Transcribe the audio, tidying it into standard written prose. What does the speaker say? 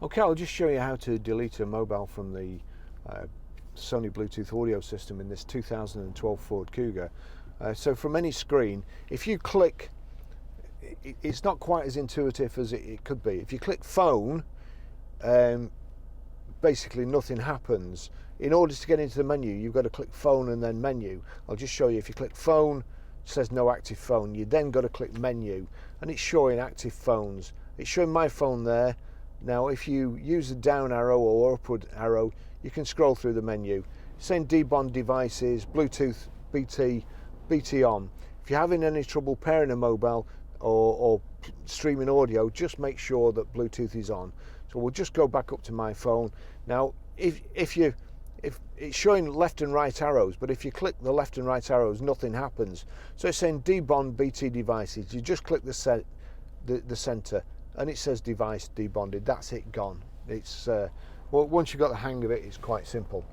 Okay, I'll just show you how to delete a mobile from the Sony Bluetooth audio system in this 2012 Ford Kuga. So from any screen, if you click, it's not quite as intuitive as it could be. If you click phone, basically nothing happens. In order to get into the menu, you've got to click phone and then menu. I'll just show you. If you click phone, it says no active phone. You then got to click menu, and it's showing active phones. It's showing my phone there. Now if you use the down arrow or upward arrow, you can scroll through the menu. It's saying debond devices, Bluetooth, BT on. If you're having any trouble pairing a mobile or streaming audio, just make sure that Bluetooth is on. So we'll just go back up to my phone. Now if it's showing left and right arrows, but if you click the left and right arrows, nothing happens. So it's saying debond BT devices. You just click the center and it says device debonded. That's it, gone. It's well, once you've got the hang of it, it's quite simple.